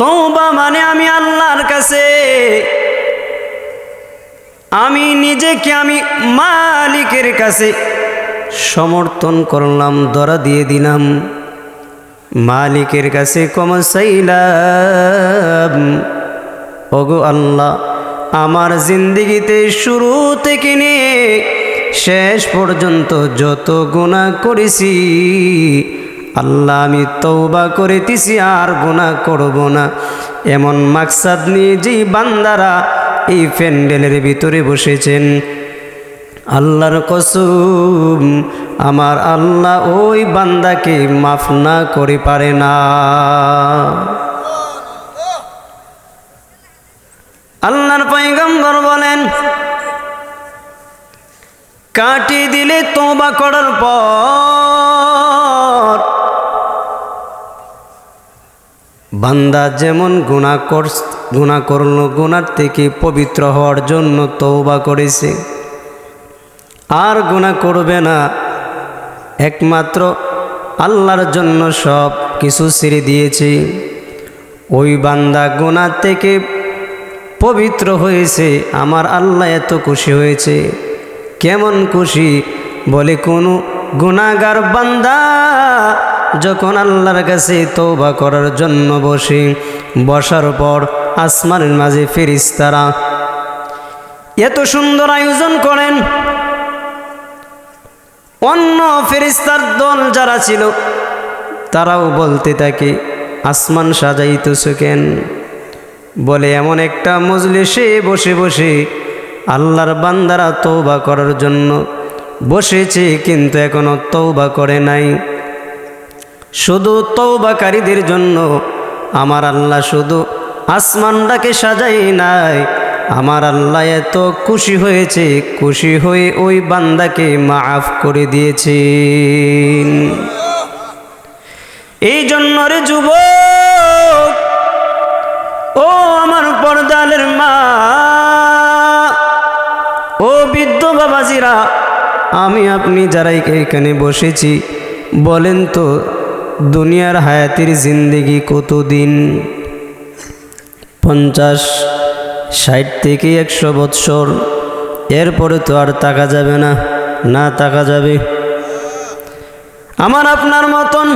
তওবা মানে আমি আল্লাহর কাছে আমি নিজেকে আমি মালিকের কাছে সমর্থন করলাম, ধরা দিয়ে দিলাম, মালিকের কাছে ক্ষমা চাইলাম। ওগো আল্লাহ, আমার জিন্দেগিতে শুরু থেকে নিয়ে শেষ পর্যন্ত যত গুনাহ করেছি আল্লাহ আমি তওবা করিতেছি, আর গুনাহ করব না। এমন মাকসাদ নিয়ে যেই বান্দারা এই প্যান্ডেলের ভিতরে বসেছেন, আল্লাহর কসম আমার আল্লাহ ওই বান্দাকে মাফ না করে পারে না। আল্লাহর পয়গম্বর বলেন, কাটি দিলে তওবা করার পর বান্দা যেমন গুনাহ করলো, গুনার থেকে পবিত্র হওয়ার জন্য তওবা করেছে, আর গুনাহ করবে না, একমাত্র আল্লাহর জন্য সব কিছু ছেড়ে দিয়েছে। ওই বান্দা গুনাহ থেকে পবিত্র হয়েছে, আমার আল্লাহ এত খুশি হয়েছে। কেমন খুশি? বলে কোনো গুনাহগার বান্দা যখন আল্লাহর কাছে তওবা করার জন্য বসার পর আসমানের মাঝে ফেরেশতারা এত সুন্দর আয়োজন করেন, অন্য ফেরেশতার দল যারা ছিল তারাও বলতে থাকে, আসমান সাজাইতেছ কেন? বলে এমন একটা মজলিসে বসে বসে আল্লাহর বান্দারা তওবা করার জন্য বসেছে, কিন্তু এখনো তওবা করে নাই। শুধু তওবাকারীদের জন্য আমার আল্লাহ শুধু আসমানটাকে সাজাই নাই, আমার আল্লাহ এত খুশি হয়েছে, খুশি হয়ে ওই বান্দাকে মাফ করে দিয়েছেন। এই জন্য রে যুবক, ও আমার পর্দালের মা, ও বৃদ্ধ বাবাজিরা, আমি আপনি যারা এখানে বসেছি, বলেন তো দুনিয়ার হায়াতের জিন্দেগি কতদিন? 50, 60 থেকে 100 বৎসর, এরপরে তো আর তাকা যাবে না, না তাকা যাবে। আমার আপনার মতন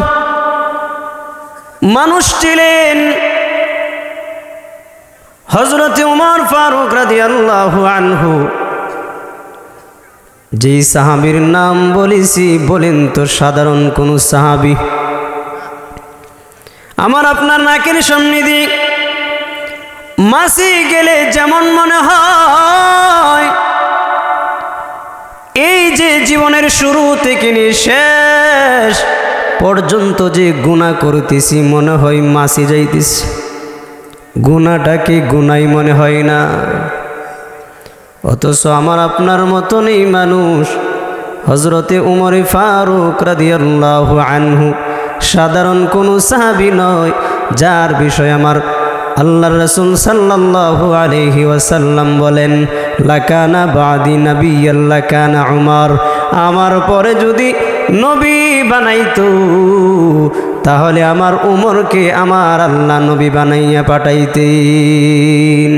মানুষ ছিলেন হযরত উমর ফারুক রাদিয়াল্লাহু আনহু। যেই সাহাবীর নাম বলেছি, বলেন তো সাধারণ কোন সাহাবী? আমার আপনার নাকের সামনে দিয়ে মাছি গেলে যেমন মনে হয়, এই যে জীবনের শুরু থেকে নিয়ে শেষ পর্যন্ত যে গুনাহ করতেছি মনে হয় মাছি যাইতেছি, গুনাহটাকে গুনাই মনে হয় না। অথচ আমার আপনার মতনই মানুষ হযরতে উমর ফারুক রাদিয়াল্লাহু আনহু সাধারণ কোন সাহাবী নয়, যার বিষয় আমার আল্লাহর রাসূল সাল্লাল্লাহু আলাইহি ওয়াসাল্লাম বলেন, লাকানা বাদি নাবিয়্যাল লাকানা উমর, আমার পরে যদি নবী বানাইতো তাহলে আমার উমরকে আমার আল্লাহ নবী বানাইয়া পাঠাইতেন।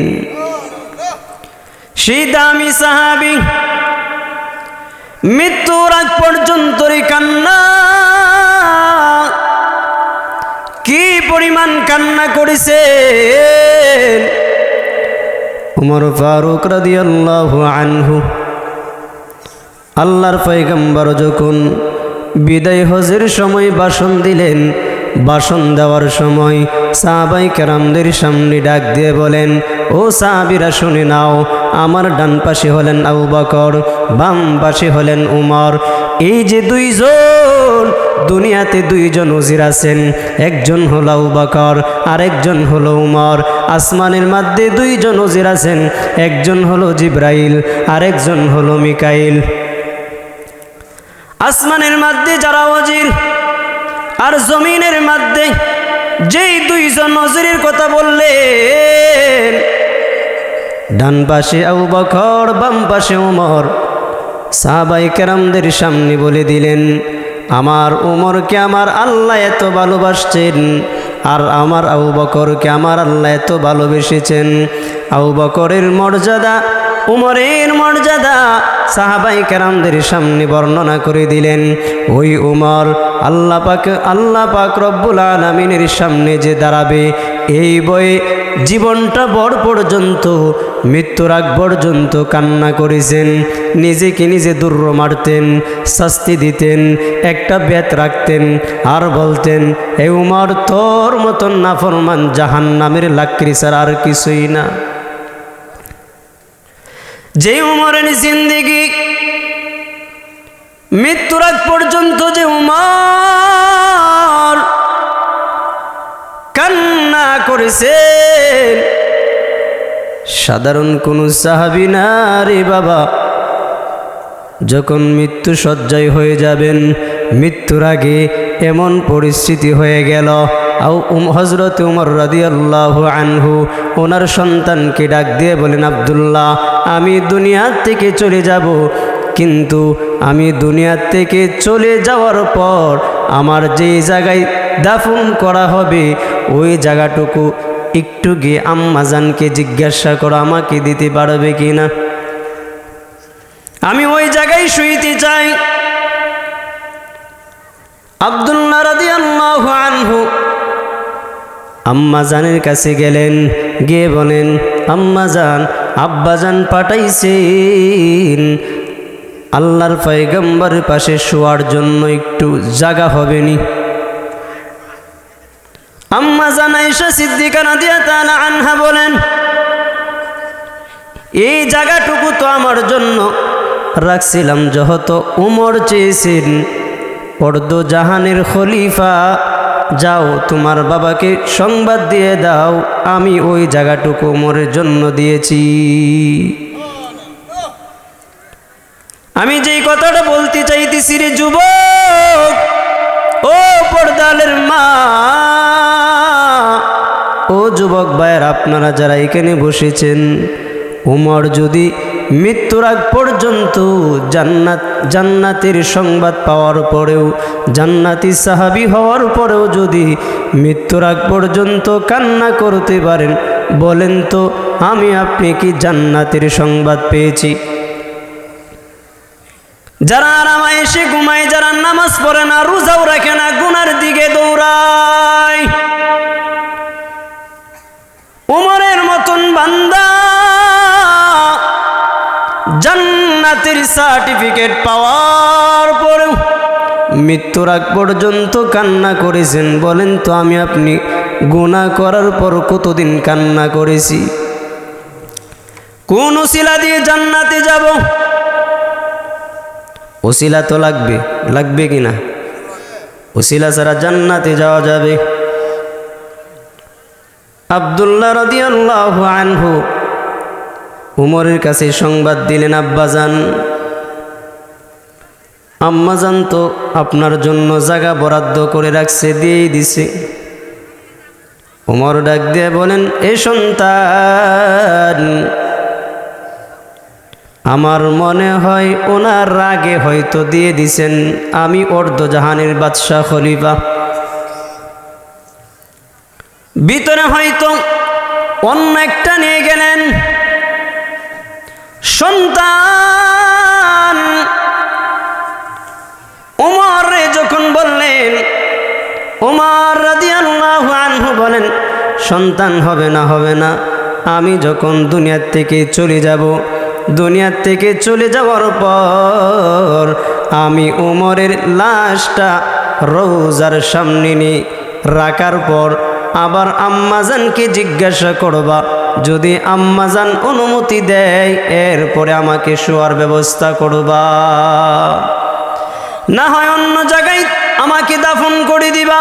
সেই দামি সাহাবী মৃত্যুর আগ পর্যন্ত কান্না, কি পরিমাণ কান্না করেছেন উমর ফারুক রাদিয়াল্লাহু আনহু। আল্লাহর পয়গম্বর যখন বিদায় হজের সময় ভাষণ দিলেন, ভাষণ দেওয়ার সময় সাহাবায়ে কেরামদের সামনে ডাক দিয়ে বলেন, ও সাহাবীরা শুনে নাও, আমার ডান পাশে হলেন আবু বকর, বাম পাশে হলেন উমর। এই যে দুইজন, দুনিয়াতে দুইজন ওজির আছেন, একজন হলো আবু বকর আর একজন হলো উমর। আসমানের মধ্যে দুইজন ওজির আছেন, একজন হলো জিবরাইল আর একজন হলো মিকাইল। আসমানের মধ্যে যারা ওজির আর জমিনের মধ্যে যেই দুইজন ওজিরের কথা বললেন, ডান পাশে আবু বকর, বাম পাশে উমর, সাহাবায়ে কেরামদের সামনে বলে দিলেন, আমার উমরকে আমার আল্লাহ এত ভালোবাসছেন, আর আমার আবু বকরকে আমার আল্লাহ এত ভালোবেসেছেন। আবু বকরের মর্যাদা, উমরের মর্যাদা সাহাবাই কেরামদের সামনে বর্ণনা করে দিলেন। ওই উমর আল্লাহ পাক রব্বুল আলামিনের সামনে যে দাঁড়াবে, এই বয়ে জীবনটা বড় পর্যন্ত, মৃত্যুর আগ পর্যন্ত কান্না করেছেন। নিজেকে নিজে দুর্র মারতেন, শাস্তি দিতেন, একটা বেত রাখতেন আর বলতেন, হে উমর, তোর মতন নাফরমান জাহান্নামের লাকড়ি ছাড়া আর কিছুই না। যে উমরের জিন্দেগি মৃত্যুর আগ পর্যন্ত যে উমর কান্না করেছেন, সাধারণ কোন সাহাবী না রে বাবা। যখন মৃত্যু শয্যায় হয়ে যাবেন, মৃত্যুর আগে এমন পরিস্থিতি হয়ে গেল, হযরত উমর রাদিয়াল্লাহু আনহু ওনার সন্তানকে ডাক দিয়ে বলেন, আব্দুল্লাহ, আমি দুনিয়া থেকে চলে যাব, কিন্তু আমি দুনিয়া থেকে চলে যাওয়ার পর আমার যেই জায়গায় দাফন করা হবে, ওই জায়গাটুকু একটু গিয়ে আম্মাজানকে জিজ্ঞাসা করো আমাকে দিতে পারবে কিনা, আমি ওই জায়গায় শুইতে চাই। আব্দুল্লাহ রাদিয়াল্লাহু আনহু আম্মাজানের কাছে গেলেন, গিয়ে বলেন, আম্মাজান, আব্বাজান পাঠাইছেন আল্লাহর পয়গম্বরের পাশে শোয়ার জন্য, একটু জায়গা হবে নি? আম্মাজান আয়েশা সিদ্দিকা রাদিয়াল্লাহু তাআলা আনহা বলেন, এই জায়গাটুকু তো আমার জন্য রাখছিলাম, যেহেতু উমর চেয়েছেন, অর্ধ জাহানের খলিফা, যাও তোমার বাবাকে সংবাদ দিয়ে দাও, আমি ওই জায়গাটুকু উমরের জন্য দিয়েছি। আমি যেই কথাটা বলতে চাইতেছি রে যুবক, ও পর্দালের মা, ও যুবক ভাইয়ের, আপনারা যারা এখানে বসেছেন, উমর যদি মৃত্যুর আগ পর্যন্ত জান্নাতের সংবাদ পাওয়ার পরেও, জান্নাতি সাহাবী হওয়ার পরেও যদি মৃত্যুর আগ পর্যন্ত কান্না করতে পারেন, বলেন তো আমি আপনি কি জান্নাতের সংবাদ পেয়েছি? যারা আরামায় এসে ঘুমায়, যারা নামাজ পড়ে না, রোজাও রাখে না, গুনার দিকে দৌড়ায়, উমরের মতন বান্দা জান্নাতের সার্টিফিকেট পাওয়ার পরেও মৃত্যুর আগ পর্যন্ত কান্না করেছেন, বলেন তো আমি আপনি গুনাহ করার পর কতদিন কান্না করেছি? কোন ওসিলা দিয়ে জান্নাতে যাব? ওসিলা তো লাগবে, লাগবে কিনা? ওসিলা ছাড়া জান্নাতে যাওয়া যাবে? আব্দুল্লাহ রাদিয়াল্লাহু আনহু উমরের কাছে সংবাদ দিলেন, আব্বাজান, আম্মাজান তো আপনার জন্য জায়গা বরাদ্দ করে রাখছে, দিয়েই দিছে। উমর ডাক দিয়ে বলেন, এ সন্তান, আমার মনে হয় ওনার রাগে হয়তো দিয়ে দিছেন, আমি অর্ধজাহানের বাদশাহ খলিফা, ভিতরে হয়তো অন্য একটা নিয়ে গেলেন। সন্তান উমরে যখন বললেন, উমর রাদিয়াল্লাহু আনহু বলেন, সন্তান হবে না, হবে না, আমি যখন দুনিয়ার থেকে চলে যাব, দুনিয়ার থেকে চলে যাওয়ার পর আমি উমরের লাশটা রওজার সামনে নিয়ে রাখার পর আবার আম্মাজানকে জিজ্ঞাসা করবা, যদি আম্মাজান অনুমতি দেয় এরপরে আমাকে শোয়ার ব্যবস্থা করবা, না হয় অন্য জায়গায় আমাকে দাফন করে দিবা।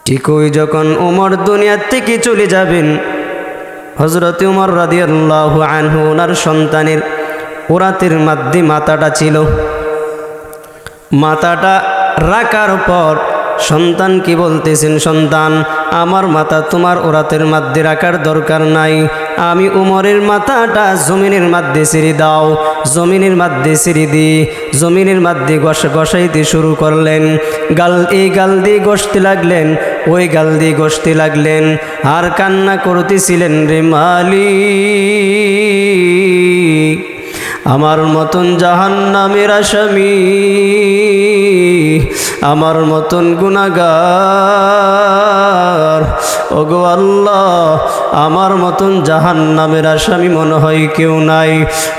ঠিকই যখন উমর দুনিয়ার থেকে চলে যাবেন, হযরত উমর রাদিয়াল্লাহু আনহু ওনার সন্তানের ওরাতের মধ্যে মাথাটা ছিল, মাথাটা রাখার পর সন্তান কি বলতেছেন, সন্তান আমার মাথা তোমার ওরাতের মধ্যে রাখার দরকার নাই, আমি উমরের মাথাটা জমিনের মধ্যে ছেড়ে দাও। জমিনের মধ্যে ছেড়ে দিয়ে জমিনের মধ্যে গসাইতে শুরু করলেন। এই গাল দিয়ে গসতে লাগলেন, ওই গাল দিয়ে গসতে লাগলেন, আর কান্না করতেছিলেন, রে মালিক আমার মতন জাহান্নামের আসামি, আমার মতন গুনাহগার, ওগো আল্লাহ আমার মতন জাহান্নামের আসামি মনে হয় কেউ নাই।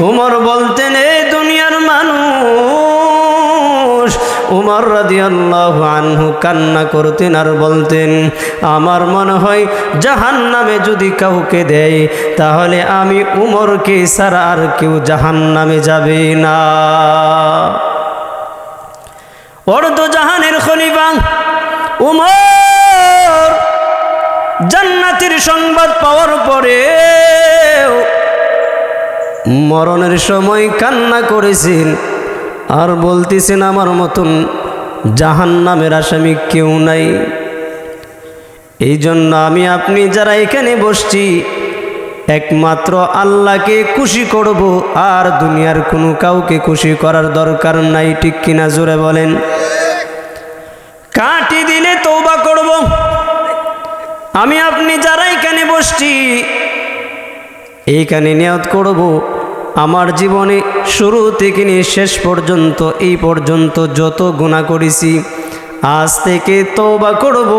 উমর বলতেন, এই দুনিয়ার মানুষ, উমর রাদিয়াল্লাহু আনহু কান্না করতেন আর বলতেন, আমার মনে হয় জাহান্নামে যদি কাউকে দেয় তাহলে আমি উমরকে ছাড়া আর কেউ জাহান্নামে যাবে না। অর্ধ জাহানের খলিফা উমর জান্নাতের সংবাদ পাওয়ার পরে মরণের সময় কান্না করেছেন আর বলতেছেন, আমার মতন জাহান্নামের আসামি কেউ নাই। এই জন্য আমি আপনি যারা এখানে বসছি একমাত্র আল্লাহকে খুশি করব, আর দুনিয়ার কোনো কাউকে খুশি করার দরকার নাই। ঠিক কিনা জোরে বলেন? কাটি দিলে তওবা করব। আমি আপনি যারা এখানে বসছি এইখানে নিয়ত করব, আমার জীবনে শুরু থেকে নিয়ে শেষ পর্যন্ত এই পর্যন্ত যত গুনাহ করেছি আজ থেকে তওবা করব,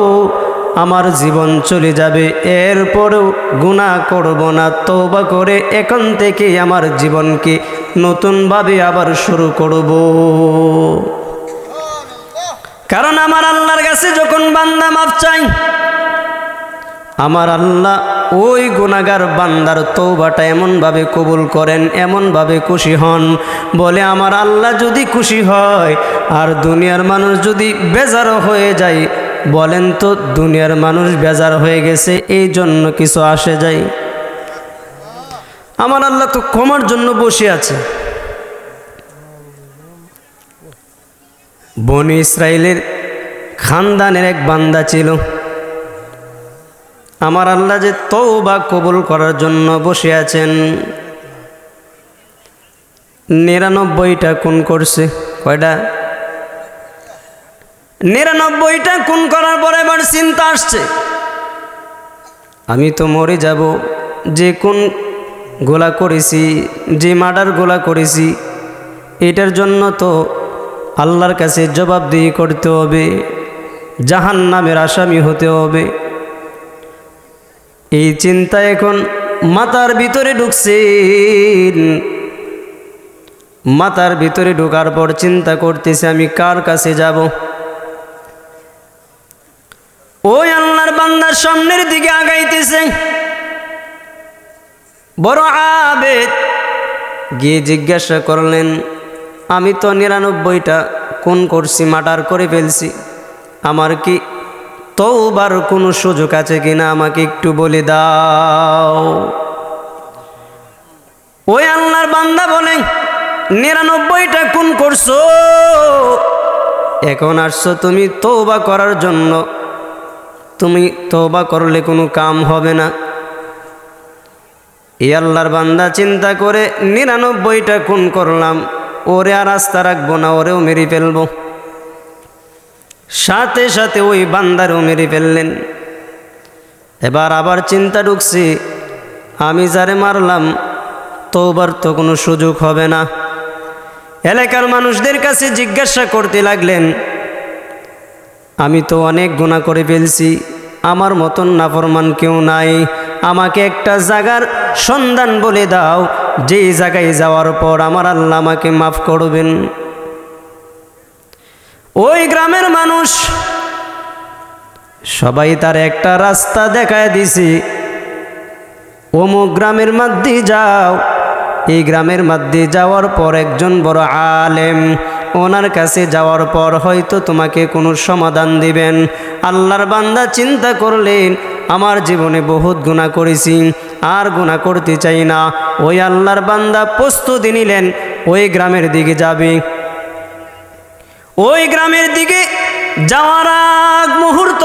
আমার জীবন চলে যাবে, এরপরেও গুনাহ করব না। তওবা করে এখন থেকে আমার জীবনকে নতুনভাবে আবার শুরু করব। কারণ আমার আল্লাহর কাছে যখন বান্দা মাফ চাই, আমার আল্লাহ ওই গুনাহগার বান্দার তওবাটা এমনভাবে কবুল করেন, এমনভাবে খুশি হন, বলে আমার আল্লাহ যদি খুশি হয় আর দুনিয়ার মানুষ যদি বেজার হয়ে যায়, বলেন তো দুনিয়ার মানুষ বেজার হয়ে গেছে এই জন্য কিছু আসে যায়? আমার আল্লাহ তো ক্ষমার জন্য বসে আছে। বনি ইসরাইলের খানদানের এক বান্দা ছিল, আমার আল্লাহ যে তওবা কবুল করার জন্য বসে আছেন। 99টা খুন করছে। কয়টা? 99টা খুন করার পরে এবার চিন্তা আসছে, আমি তো মরে যাব, যে কোন গোলা করেছি, যে মার্ডার গোলা করেছি, এটার জন্য তো আল্লাহর কাছে জবাবদিহি করতে হবে, জাহান্নামের আসামি হতে হবে। এই চিন্তা এখন মাথার ভিতরে ঢুকছে। মাথার ভিতরে ঢোকার পর চিন্তা করতেছে, আমি কার কাছে যাব? ওই আল্লাহর বান্দার সামনের দিকে আগাইতেছে, বড় আবেদ গিয়ে জিজ্ঞাসা করলেন, আমি তো 99টা খুন করছি, মার্ডার করে ফেলছি, আমার কি তওবার কোনো সুযোগ আছে কিনা আমাকে একটু বলে দাও। ওই আল্লাহর বান্দা বলে, 99টা খুন করছো, এখন আসছো তুমি তওবা করার জন্য, তুমি তওবা করলে কোনো কাম হবে না। এই আল্লাহর বান্দা চিন্তা করে, 99টা খুন করলাম, ওরে আর আস্থা রাখবো না, ওরেও মেরে ফেলবো। সাথে সাথে ওই বান্দারও মেরে ফেললেন। এবার আবার চিন্তা ঢুকছে, আমি যারে মারলাম তওবার তো কোনো সুযোগ হবে না। এলাকার মানুষদের কাছে জিজ্ঞাসা করতে লাগলেন, আমি তো অনেক গুনাহ করে ফেলছি, আমার মতন নাফরমান কেউ নাই, আমাকে একটা জায়গার সন্ধান বলে দাও, যেই জায়গায় যাওয়ার পর আমার আল্লাহ আমাকে মাফ করবেন। ওই গ্রামের মানুষ সবাই তার একটা রাস্তা দেখায় দিছে, অমুক গ্রামের মধ্যে যাও। এই গ্রামের মধ্যে যাওয়ার পর একজন বড় আলেম, ওনার কাছে যাওয়ার পর হয়তো তোমাকে কোনো সমাধান দিবেন। আল্লাহর বান্দা চিন্তা করলেন, আমার জীবনে বহুত গুনাহ করেছি, আর গুনাহ করতে চাই না। ওই আল্লাহর বান্দা প্রস্তুতি নিলেন, ওই গ্রামের দিকে যাবে। ওই গ্রামের দিকে যাওয়ার আগ মুহূর্ত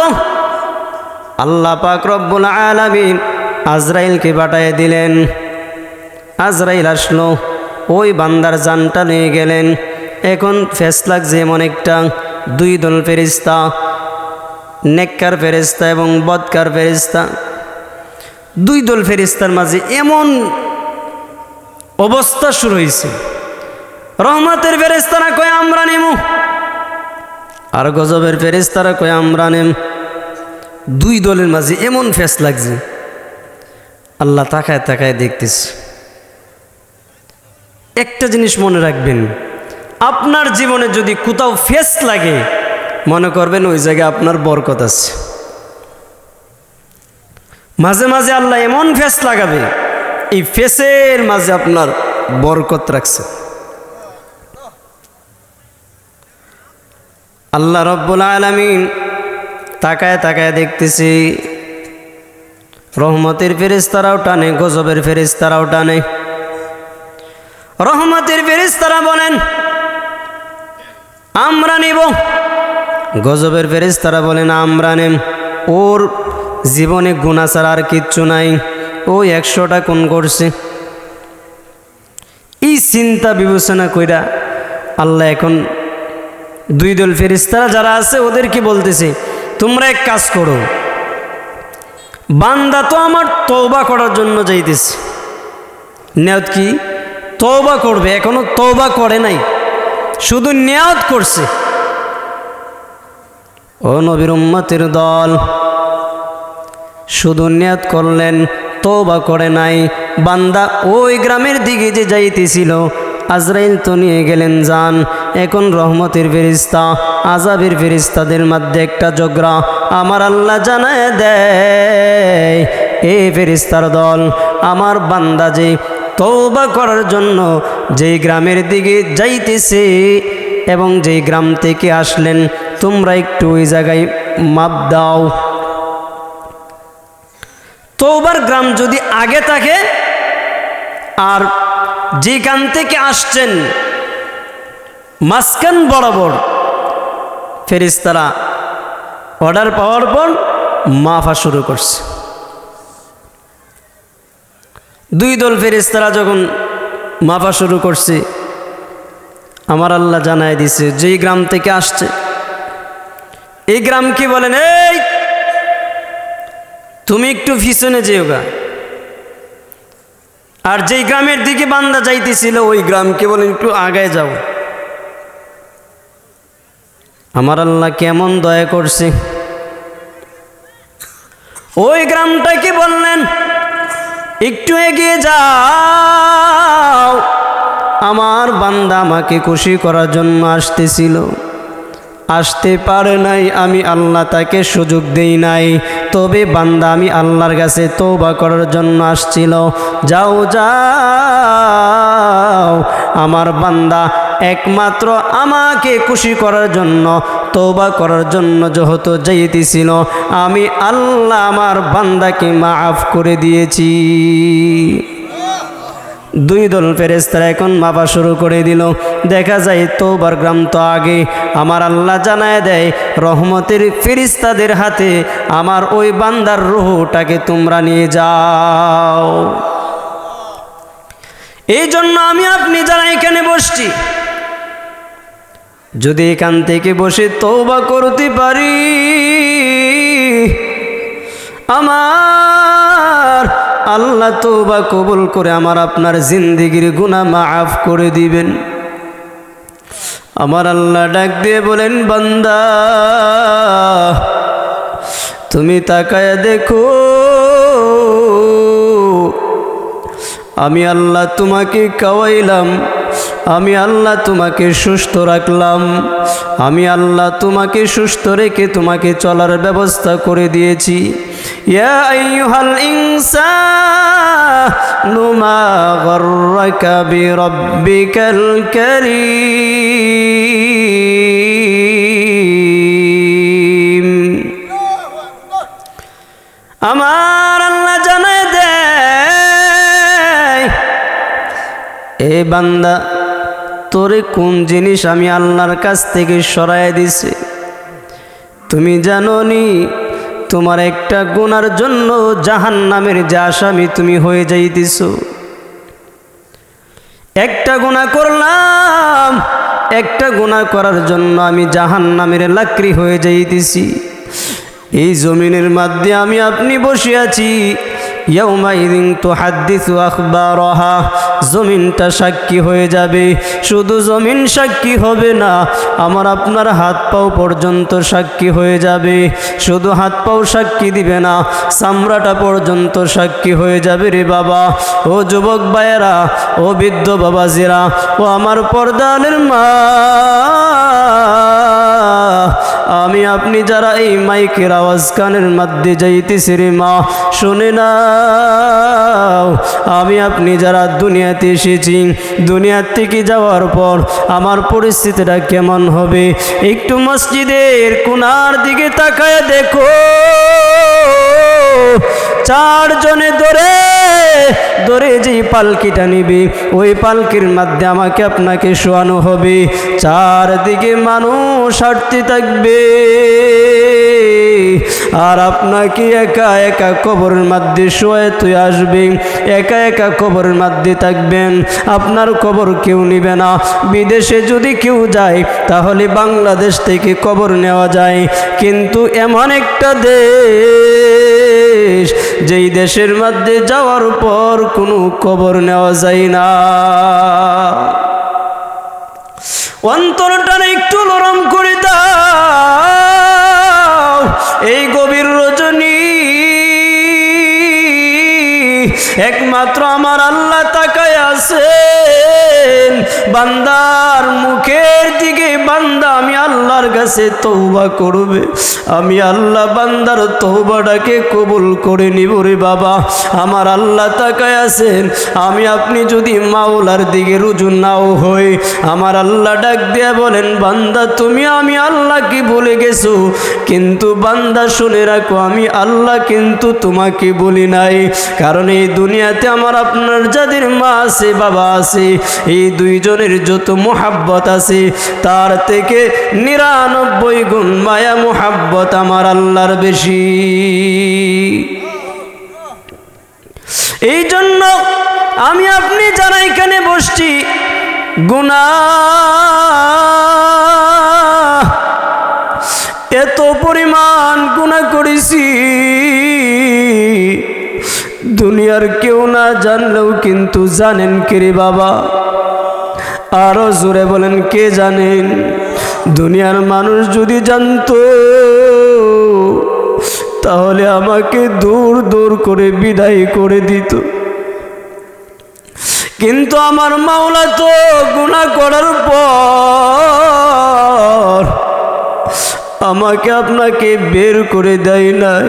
আল্লাহ পাক রব্বুল আলামিন আজরাইলকে পাঠিয়ে দিলেন। আজরাইল আসলো, ওই বান্দার জানটা নিয়ে গেলেন। এখন ফেস লাগছে এমন একটা, দুই দল ফেরেশতা, নেককার ফেরেশতা এবং বদকার ফেরেশতা। দুই দল ফেরেশতার মাঝে এমন অবস্থা শুরু হয়েছে, রহমতের ফেরেশতারা কয় আমরা নেমু, আর গজবের ফেরেশতারা কয় আমরা নেম। দুই দলের মাঝে এমন ফেস লাগছে, আল্লাহ তাকায় তাকায় দেখতেছে। একটা জিনিস মনে রাখবেন, আপনার জীবনে যদি কোথাও ফেস লাগে, মনে করবেন ওই জায়গায় আপনার বরকত আছে। মাঝে মাঝে আল্লাহ এমন ফেস লাগাবে, এই ফেসের মাঝে আপনার বরকত রাখছে। আল্লাহ রব্বুল আলামিন তাকায় তাকায় দেখতেছি, রহমতের ফেরেশতারাও টানে, গজবের ফেরেশতারাও টানে। রহমতের ফেরেশতারা বলেন আমরা নিব, গজবের ফেরেশতারা বলেন আমরা নেম। ওর জীবনে গুনাহ ছাড়া আর কিচ্ছু নাই, ও 100টা খুন করছে। এই চিন্তা বিবেচনা কইরা আল্লাহ এখন দুই দল ফেরেশতারা যারা আছে ওদেরকে বলতেছে, তোমরা এক কাজ করো, বান্দা তো আমার তওবা করার জন্য যাইতেছে। নিয়ত কি? তওবা করবে, এখনো তওবা করে নাই, শুধু নিয়ত করছে। ও নবীর উম্মতের দল, শুধু নিয়ত করলেন, তওবা করে নাই। বান্দা ওই গ্রামের দিকে যে যাইতেছিল, আজরাইল তো নিয়ে গেলেন যান। এখন রহমতের ফেরেশতা আযাবের ফেরেশতাদের মধ্যে একটা ঝগড়া আমার আল্লাহ জানায় দেয়, এ ফেরেশতার দল, আমার বান্দা যে তওবা করার জন্য যেই গ্রামের দিকে যাইতেছে এবং যেই গ্রাম থেকে আসলেন, তোমরা একটু ওই জায়গায় মাপ দাও। তওবার গ্রাম যদি আগে থাকে আর যেখান থেকে আসছেন মাঝখান বরাবর, ফেরেশতারা অর্ডার পাওয়ার পর মাফা শুরু করছে। দুই দল ফেরেশতারা যখন মাফা শুরু করছে, আমার আল্লাহ জানায় দিছে যেই গ্রাম থেকে আসছে এই গ্রাম কি বলেন, এই তুমি একটু পিছনে যেও গা। আর যেই গ্রামের দিকে বান্দা যাইতেছিল ওই গ্রামকে বলেন একটু আগায় যাও। আমার আল্লাহ কেমন দয়া করছে, ওই গ্রামটাকে বললেন একটু এগিয়ে যাও, আমার বান্দা আমাকে খুশি করার জন্য আসতেছিল, আসতে পারে নাই, আমি আল্লাহ তাকে সুযোগ দেই নাই। তবে বান্দা আমি আল্লাহর কাছে তওবা করার জন্য আসছিল। যাও যাও, আমার বান্দা একমাত্র আমাকে খুশি করার জন্য তওবা করার জন্য যেহেতু যাইতেছিল, আমি আল্লাহ আমার বান্দাকে মাফ করে দিয়েছি। দুই দল ফেরেশতারা এখন মাপা শুরু করে দিল। দেখা যায় তওবার গ্রাম তো আগে, আমার আল্লাহ জানায় দেয় রহমতের ফেরেশতাদের হাতে আমার ওই বান্দার রূহটাকে তোমরা নিয়ে যাও। এই জন্য আমি আপনি যারা এখানে বসছি, যদি এখান থেকে বসে তওবা করতে পারি, আমার আল্লাহ তওবা কবুল করে আমার আপনার জিন্দেগির গুনাহ মাফ করে দিবেন। আমার আল্লাহ ডাক দিয়ে বলেন, বান্দা তুমি তাকায় দেখো, আমি আল্লাহ তোমাকে খাওয়াইলাম, আমি আল্লাহ তোমাকে সুস্থ রাখলাম, আমি আল্লাহ তোমাকে সুস্থ রেখে তোমাকে চলার ব্যবস্থা করে দিয়েছি। ইয়া আইয়ুহাল ইনসানু মা গাররাকা বিরাব্বিকাল কারীম। আমার আল্লাহ জানায় দেয়, এ বান্দা তোরে কোন জিনিস আমি আল্লাহর কাছ থেকে সরায় দিছি, তুমি জানোনি তোমার একটা গুনার জন্য জাহান্নামের যে আসামি তুমি হয়ে যাইতেছো। একটা গুনাহ করলাম, একটা গুনাহ করার জন্য আমি জাহান্নামের লাকড়ি হয়ে যাইতেছি। এই জমিনের মধ্যে আমি আপনি বসে আছি, ইয়াউমাইদিন তুহাদ্দিসু আখবারাহা, জমিনটা সাক্ষী হয়ে যাবে। শুধু জমিন সাক্ষী হবে না, আমার আপনার হাত পাও পর্যন্ত সাক্ষী হয়ে যাবে। শুধু হাত পাও সাক্ষী দিবে না, চামড়াটা পর্যন্ত সাক্ষী হয়ে যাবে রে বাবা। ও যুবক ভাইয়েরা, ও বৃদ্ধ বাবাজিরা, ও আমার পর্দানের মা, আমি আপনি যারা এই মাইকের আওয়াজ কানের মধ্যে যাইতেছি রে মা, শুনে নাও, আমি আপনি যারা দুনিয়াতে এসেছি, দুনিয়ার থেকে যাওয়ার পর আমার পরিস্থিতিটা কেমন হবে, একটু মসজিদের কোণার দিকে তাকায় দেখো। 4 জনে ধরে যেই পালকিটা নিবে, ওই পালকির মধ্যে আমাকে আপনাকে শোয়ানো হবে। চারদিকে মানুষ হাঁটতে থাকবে, আর আপনাকে একা একা কবরের মধ্যে শোয়ে তুই আসবে, একা একা কবরের মধ্যে থাকবেন। আপনার কবর কেউ নিবে না। বিদেশে যদি কেউ যায় তাহলে বাংলাদেশ থেকে কবর নেওয়া যায়, কিন্তু এমন একটা দেশ যেই দেশের মধ্যে যাওয়ার পর কোনো কবর নেওয়া যায় না। অন্তরটা একটু নরম করে দাও। এই গভীর রজনী একমাত্র আমার আল্লাহ তাকায় আছেন বান্দার মুখের দিকে। বান্দা আমি আল্লাহর কাছে তওবা করবে, আমি আল্লাহ বান্দার তওবাটাকে কবুল করে নিব রে বাবা। আমার আল্লাহ তাকায় আছেন। আমি আপনি যদি মাওলার দিকে রুজু নাও হই, আমার আল্লাহ ডাক দিয়ে বলেন, বান্দা তুমি আমি আল্লাহকে ভুলে গেছো, কিন্তু বান্দা শুনে রাখো, আমি আল্লাহ কিন্তু তোমাকে বলি নাই। কারণ এই দুনিয়াতে আমার আপনার যাদের মা আছে, বাবা আছে, এই 2 জনের যত মোহাব্বত আছে তার থেকে 99 গুণ মায়া মোহাব্বত আমার আল্লাহর বেশি। এই জন্য আমি আপনি যারা এখানে বসছি, গুনাহ এত পরিমাণ গুনাহ করেছি, দুনিয়ার কেউ না জানলেও কিন্তু জানেন কে রে বাবা? আরো জোরে বলেন, কে জানেন? দুনিয়ার মানুষ যদি জানতো তাহলে আমাকে দূর দূর করে বিদায় করে দিত। কিন্তু আমার মাওলা তো গুনাহ করার পর আমাকে আপনাকে বের করে দেয় নাই,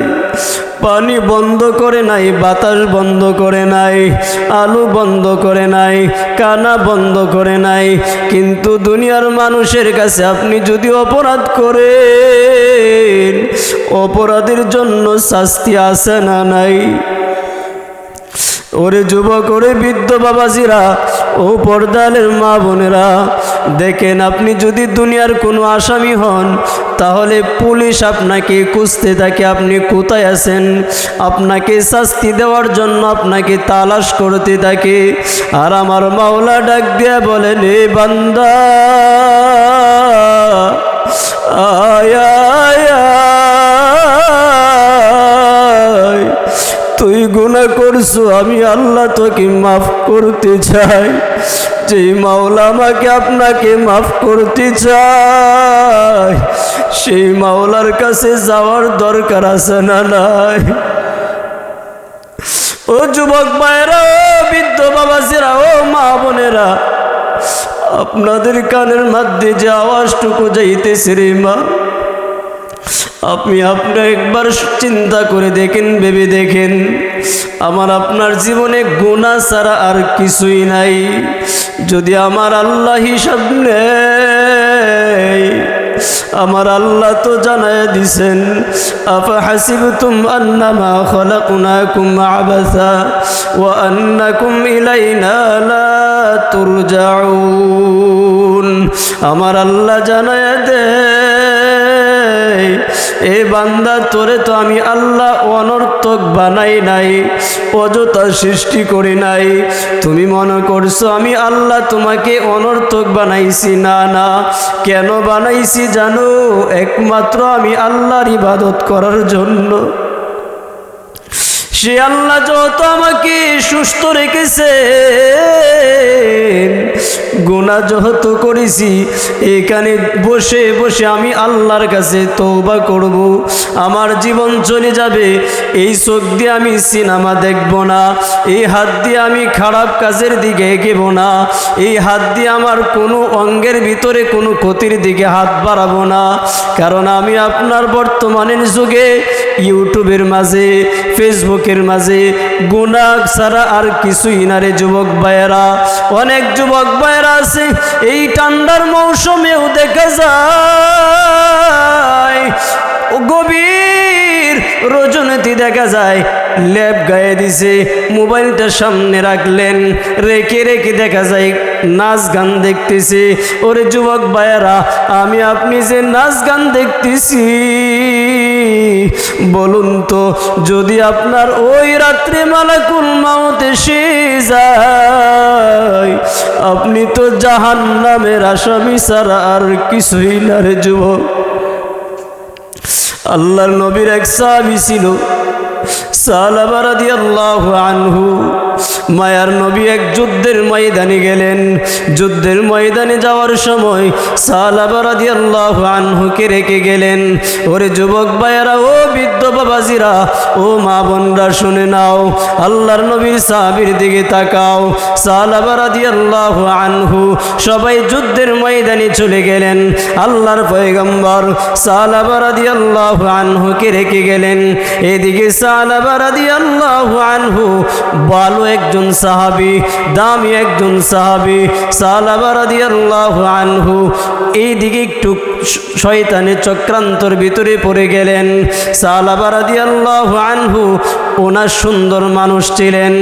পানি বন্ধ করে নাই, বাতাস বন্ধ করে নাই, আলো বন্ধ করে নাই, কানা বন্ধ করে নাই। কিন্তু দুনিয়ার মানুষের কাছে আপনি যদি অপরাধ করেন, অপরাধের জন্য শাস্তি আছে না নাই? ওরে যুবক, ওরে বৃদ্ধ বাবাজিরা, ও পর্দালের মা বোনেরা, দেখেন আপনি যদি দুনিয়ার কোনো আসামি হন তাহলে পুলিশ আপনাকে খুঁজতে থাকে, আপনি কোথায় আছেন, আপনাকে শাস্তি দেওয়ার জন্য আপনাকে তালাশ করতে থাকে। আর আমার মাওলা ডাক দিয়া বলেন, এ বান্দা আয় আয় আয়, তুই গুনাহ করছো, আমি আল্লাহ তোকে মাফ করতে চাই। যে মাওলা আমাকে আপনাকে মাফ করতে চায়, সেই মাওলার কাছে যাওয়ার দরকার আছে না নাই? ও যুবক ভাইয়েরা, ও বৃদ্ধ বাবাজিরা, ও মা বোনেরা, আপনাদের কানের মধ্যে যে আওয়াজটুকু যাইতেছে রে মা, আপনি একবার চিন্তা করে দেখেন, ভেবে দেখেন, আমার আপনার জীবনে গুনাহ ছাড়া আর কিছুই নাই। যদি আমার আল্লাহ হিসাব নেয়, আমার আল্লাহ তো জানায় দিছেন, আফা হাসিবতুম আন্নামা খলাকনাকুম আবাসা ওয়া আন্নাকুম ইলাইনা লা তুরজাউন। আমার আল্লাহ জানায় দেয়, এ বান্দা তোরে তো আমি আল্লাহ অনর্থক বানাই নাই, অযথা সৃষ্টি করি নাই। তুমি মনে করছো আমি আল্লাহ তোমাকে অনর্থক বানাইছি? না না, কেন বানাইছি জানো? একমাত্র আমি আল্লাহর ইবাদত করার জন্য। সে আল্লাহ যত আমাকে সুস্থ রেখেছে, গুনাহ যত করেছি, এখানে বসে বসে আমি আল্লাহর কাছে তওবা করব। আমার জীবন চলে যাবে, এই চোখ দিয়ে আমি সিনেমা দেখব না, এই হাত দিয়ে আমি খারাপ কাজের দিকে এগোব না, এই হাত দিয়ে আমার কোনো অঙ্গের ভিতরে কোনো ক্ষতির দিকে হাত বাড়াবো না। কারণ আমি আপনার বর্তমানের যুগে ইউটিউবের মাঝে, ফেসবুকের মাঝে গুনাহ ছাড়া আর কিছুই না রে যুবক ভাইয়েরা। অনেক যুবক ভাইয়েরা আছে এই ঠান্ডার মৌসুমেও দেখা যায় গভীর রজনীতে দেখা যায় ল্যাব গায়ে দিছে, মোবাইলটা সামনে রাখলেন, রেখে রেখে দেখা যায় নাচ গান দেখতেছে। ওরে যুবক ভাইয়েরা, আমি আপনি যে নাচ গান দেখতেছি, বলুন তো যদি আপনার ওই রাত্রে মালাকুল মাউত এসে যায়, আপনি তো জাহান্নামের আসামি ছাড়া আর কিছুই না রে যুবক। আল্লাহর নবীর এক সাহাবী ছিল সালাবা রাদিয়াল্লাহু আনহু। মায়ার নবী এক যুদ্ধের ময়দানে গেলেন। যুদ্ধের ময়দানে যাওয়ার সময় সালাবা রাদিয়াল্লাহু আনহুকে রেখে গেলেন। ওরে যুবক ভাইয়েরা, ও বৃদ্ধ বাবাজিরা, ও মা বোনরা, শুনে নাও, আল্লাহর নবীর সাহাবীর দিকে তাকাও। সালাবা রাদিয়াল্লাহু আনহু সবাই যুদ্ধের ময়দানে চলে গেলেন। আল্লাহর পয়গম্বর সালাবা রাদিয়াল্লাহু আনহুকে রেখে গেলেন। এদিকে সালাবা রাদিয়াল্লাহু আনহু ভালো একজন সাহাবী, দামি একজন সাহাবী। সালাবা রাদিয়াল্লাহু আনহু এইদিকে একটু শয়তানের চক্রান্তর ভিতরে পড়ে গেলেন। সালাবা রাদিয়াল্লাহু আনহু ওনার সুন্দর মানুষ ছিলেন।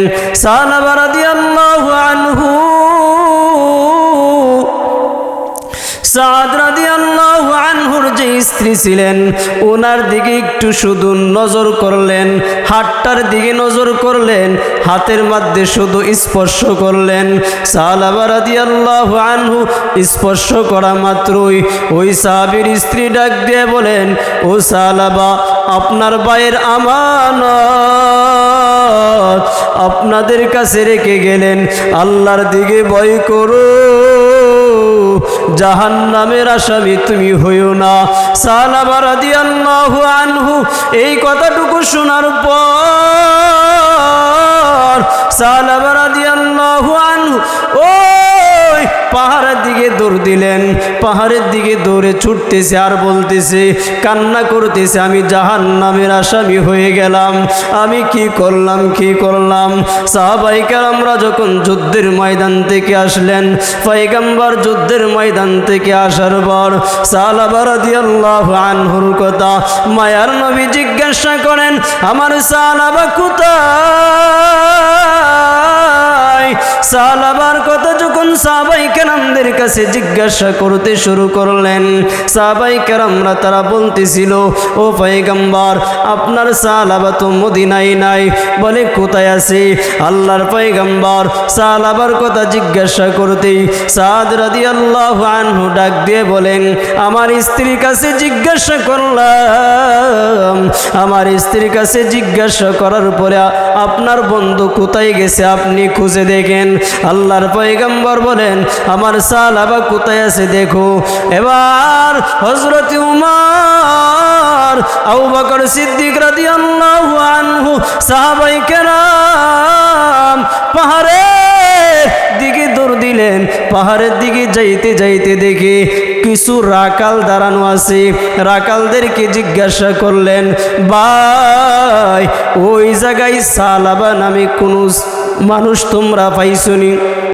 সালাবা রাদিয়াল্লাহু আনহু সাদ রাদিয়াল্লাহু আনহুর যে স্ত্রী ছিলেন, ওনার দিকে একটু শুধু নজর করলেন, হাতটার দিকে নজর করলেন, হাতের মধ্যে শুধু স্পর্শ করলেন। সালাবা রাদিয়াল্লাহু আনহু স্পর্শ করা মাত্রই ওই সাহাবীর স্ত্রী ডাক দিয়ে বলেন, ও সালাবা, আপনার ভাইয়ের আমানত আপনাদের কাছে রেখে গেলেন, আল্লাহর দিকে ভয় করো, জাহান্নামের আসামি তুমি হইও না। সালাবা রাদিয়াল্লাহু আনহু এই কথাটুকু শোনার পর সালাবা রাদিয়াল্লাহু আনহু ওই পাহাড়ের দিকে দৌড় দিলেন। পাহাড়ের দিকে দৌড়ে ছুটতেছে আর বলতেছে, কান্না করতেছে, আমি জাহান্নামের আসামি হয়ে গেলাম, আমি কি করলাম, কি করলাম। সাহাবায়ে কেরামরা যখন যুদ্ধের ময়দান থেকে আসলেন, পয়গম্বর যুদ্ধের ময়দান থেকে আসার পর সালাবা রাদিয়াল্লাহু আনহুর কথা মায়ার নবী জিজ্ঞাসা করেন, আমার সালাবা কোথায়? সালাবার কথা যখন সাহাবায়ে কেরামদের কাছে জিজ্ঞাসা করতে শুরু করলেন, সাহাবায়ে কেরামরা তারা বলতেছিল, ও পয়গম্বর, আপনার সালাবা তো মদিনায় নাই। বলে, কোথায় আছে? আল্লাহর পয়গম্বর সালাবার কথা জিজ্ঞাসা করতেই সাদ রাদিয়াল্লাহু আনহু ডাক দিয়ে বলেন, আমার স্ত্রীর কাছে জিজ্ঞাসা করলাম, আমার স্ত্রীর কাছে জিজ্ঞাসা করার পরে আপনার বন্ধু কোথায় গেছে আপনি খুঁজে দেখেন। আল্লাহর পয়গম্বর বলেন, আমার সালাবা কোথায় আছে দেখো। এবার হযরত উমর, আবু বকর সিদ্দিক রাদিয়াল্লাহু আনহু, সাহাবায়ে কেরাম পাহাড়ের দিকে দৌড় দিলেন। পাহাড়ের দিকে যাইতে যাইতে দেখে কিছু রাকাল দাঁড়ানো আছে। রাকালদেরকে জিজ্ঞাসা করলেন, ভাই, ওই জায়গায় সালাবা নামে কোন মানুষ তোমরা পাইছনি?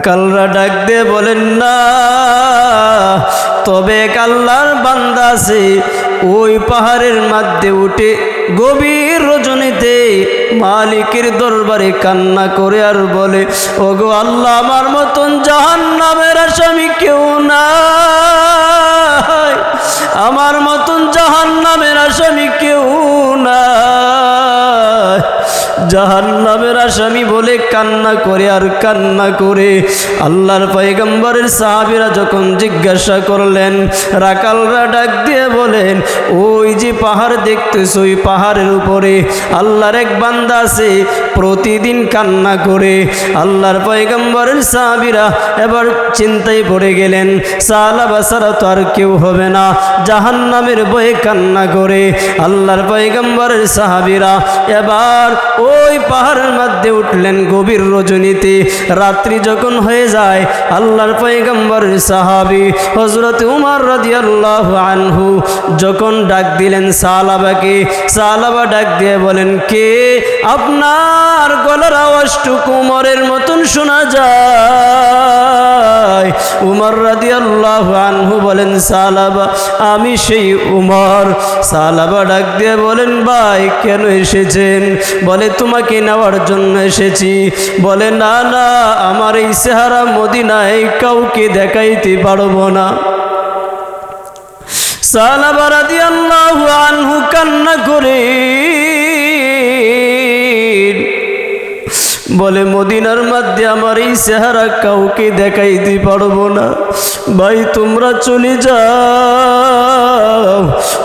কালরা ডাক দিয়ে বলেন, না, তবে আল্লাহর বান্দা আছে, ওই পাহাড়ের মধ্যে উঠে গভীর রজনীতে মালিকের দরবারে কান্না করে আর বলে, ওগো আল্লাহ, আমার মতন জাহান্নামের আসামি কেউ নাই। আমার মতন জাহান্নামের আসামি কেউ না। জাহান্নামের আসামি বলে কান্না করে আর কান্না করে আল্লাহর পয়গম্বরের সাহাবীরা যখন জিজ্ঞাসা করলেন, রাকালরা ডাক দিয়ে বলেন, ওই যে পাহাড় দেখতেছো, ওই পাহাড়ের উপরে আল্লাহর এক বান্দা আছে, প্রতিদিন কান্না করে। আল্লাহর পয়গম্বরের সাহাবীরা এবার চিন্তায় পড়ে গেলেন, সাহাবা ছাড়া তো আর কেউ হবে না, জাহান্নামের ভয়ে কান্না করে। আল্লাহর পয়গম্বরের সাহাবীরা এবার ওই পাহাড়ের মধ্যে উঠলেন গভীর রজনীতে। রাত্রি যখন হয়ে যায়, আল্লাহর পয়গম্বরের সাহাবী হযরত উমর রাদিয়াল্লাহু আনহু যখন ডাক দিলেন সাহাবাকে, সাহাবা ডাক দিয়ে বলেন, কে? আপনার গলার আওয়াজটুকু উমরের মতন শোনা যায়। উমর রাদিয়াল্লাহু আনহু বলেন, সাহাবা, আমি সেই উমর। সাহাবা ডাক দিয়ে বলেন, ভাই কেন এসেছেন? বলে, তোমাকে নেওয়ার জন্য এসেছি। বলে, না না, আমার এই চেহারা মদিনায় কাউকে দেখাইতে পারবো না। সাহাবা রাদিয়াল্লাহু আনহু কান্না করে বলে, মদিনার মধ্যে আমার এই চেহারা কাউকে দেখাইতে পারবো না, ভাই তোমরা চলে যাও।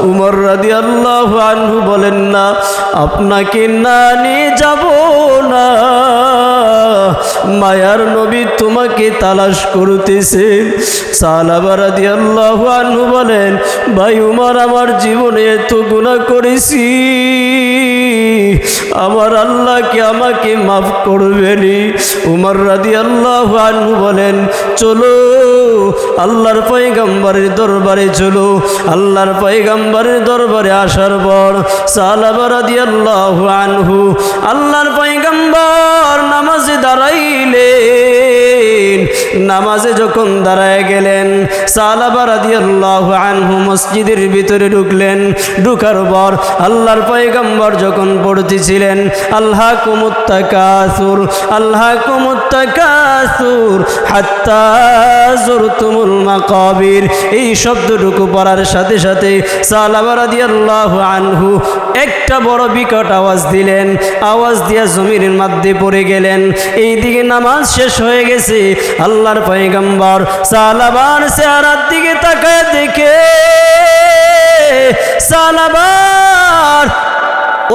উমর রাদিয়াল্লাহু আনহু বলেন, না, আপনাকে না নিয়ে যাব না, মায়ার নবী তোমাকে তালাশ করতেছেন। সাহাবা রাদিয়াল্লাহু আনহু বলেন, ভাই উমর, আমার জীবনে এত গুনাহ করেছি, আমার আল্লাহ কি আমাকে মাফ করবেনি? উমর রাদিয়াল্লাহু আনহু বলেন, চলো আল্লাহর পয়গম্বরের দরবারে চলো। আল্লাহর পয়গম্বরের দরবারে আসার পর সাহাবা রাদিয়াল্লাহু আনহু আল্লাহর পয়গম্বর নামাজে দাঁড়াইলেন। নামাজে যখন দাঁড়ায় গেলেন, সাহাবা রাদিয়াল্লাহু আনহু মসজিদের ভিতরে ঢুকলেন। ঢুকার পর আল্লাহর পয়গম্বর যখন পড়তেছিলেন, আল্লাহকুমুত তাকাসুর আল্লাহকুমুত তাকাসুর হাত্তা যুরতুমুল মাকাবির, এই শব্দটুকু পড়ার সাথে সাথে সাহাবা রাদিয়াল্লাহু আনহু একটা বড় বিকট আওয়াজ দিলেন। আওয়াজ দিয়া জমিনের মধ্যে পড়ে গেলেন। এইদিকে নামাজ শেষ হয়ে গেছে। আল্লাহর পয়গম্বর সাহাবার চেহারার দিকে তাকায় দেখে সাহাবার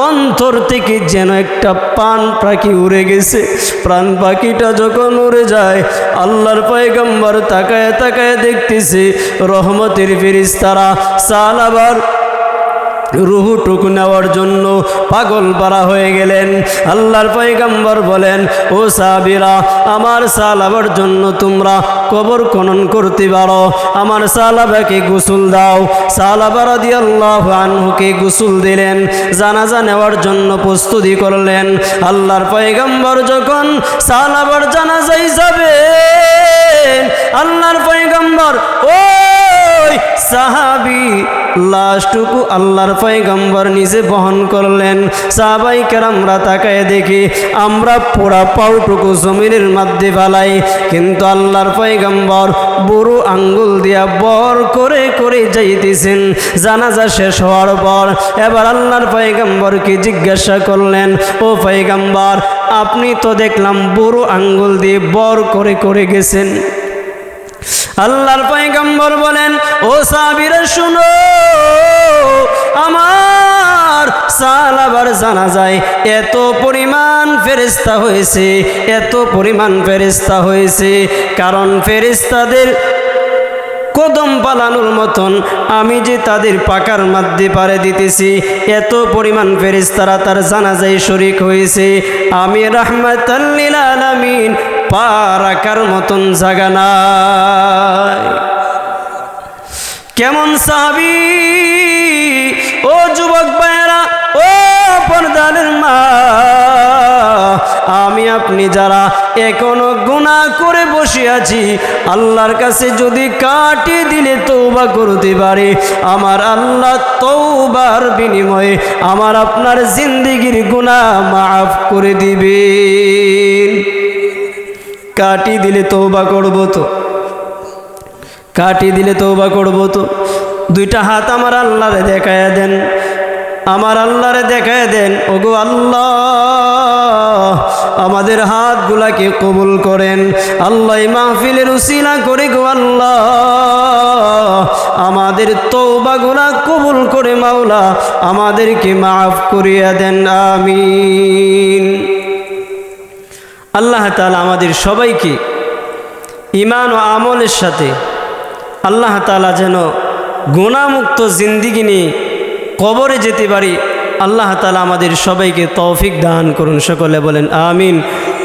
অন্তর থেকে যেন একটা প্রাণ পাখি উড়ে গেছে। প্রাণ পাখিটা যখন উড়ে যায়, আল্লাহর পয়গম্বর তাকায় তাকায় দেখতেছে রহমতের ফেরেশতারা সাহাবার রুহুটুকু নেওয়ার জন্য পাগল পারা হয়ে গেলেন। আল্লাহর পয়গম্বর বলেন, ও সাহাবীরা, আমার সাহাবার জন্য তোমরা কবর খনন করতে পারো, আমার সাহাবাকে গোসল দাও। সাহাবা রাদিয়াল্লাহু আনহুকে গোসল দিলেন, জানাজা নেওয়ার জন্য প্রস্তুতি করলেন। আল্লাহর পয়গম্বর যখন সাহাবার জানাজায় যাবেন, আল্লাহর পয়গম্বর ওই সাহাবী লাশটুকু আল্লাহর পয়গম্বর নিজে বহন করলেন। সাহাবায়ে কেরামরা তাকায় দেখি আমরা পোড়া পাউটুকু জমিনের মধ্যে ফেলাই, কিন্তু আল্লাহর পয়গম্বর বুড়ো আঙ্গুল দিয়া বর করে করে যাইতেছেন। জানাজা শেষ হওয়ার পর এবার আল্লাহর পয়গম্বরকে জিজ্ঞাসা করলেন, ও পয়গম্বর, আপনি তো দেখলাম বুড়ো আঙ্গুল দিয়ে বর করে করে গেছেন। আল্লাহর পয়গম্বর বলেন, ও সাহাবীরা শুনো, আমার সাহাবার জানাজায় এত পরিমাণ ফেরেশতা হয়েছে, এত পরিমাণ ফেরেশতা হয়েছে, কারণ ফেরেশতাদের কদম পালানোর মতন আমি যে তাদের পাকার মধ্যে পারে দিতেছি, এত পরিমাণ ফেরেশতারা তার জানাজায় শরীক হয়েছে। আমি রাহমাতাল লিল আলামিন পা রাখার মতন জায়গা নাই। কেমন সাহাবী! ও যুবক ভাইয়েরা, ও পর্দার মা, আমি আপনি যারা এখনো গুনাহ করে বসে আছি, আল্লাহর কাছে যদি কাটিয়ে দিলে তওবা করতে পারে, আমার আল্লাহ তওবার বিনিময়ে আমার আপনার জিন্দেগির গুনাহ মাফ করে দিবেন। কাটিয়ে দিলে তওবা করব তো, কাটিয়ে দিলে তওবা করব তো। দুইটা হাত আমার আল্লাহরে দেখায়া দেন, আমার আল্লাহরে দেখায়া দেন। ওগো আল্লাহ, আমাদের হাতগুলাকে কবুল করেন আল্লাহ, এই মাহফিলের উসিলা করে গো আল্লাহ আমাদের তওবাগুলা কবুল করে মাওলা আমাদেরকে মাফ করিয়া দেন, আমিন। আল্লাহ তাআলা আমাদের সবাইকে ঈমান ও আমলের সাথে আল্লাহ তাআলা যেন গুনাহমুক্ত জিন্দেগি নিয়ে কবরে যেতে পারি, আল্লাহ তাআলা আমাদের সবাইকে তৌফিক দান করুন। সকলে বলেন আমিন।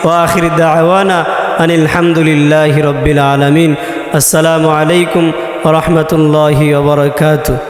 ওয়া আখির দাওয়ানা আনিল হামদুলিল্লাহি রাব্বিল আলামিন। আসসালামু আলাইকুম ওয়া রাহমাতুল্লাহি ওয়া বারাকাতুহু।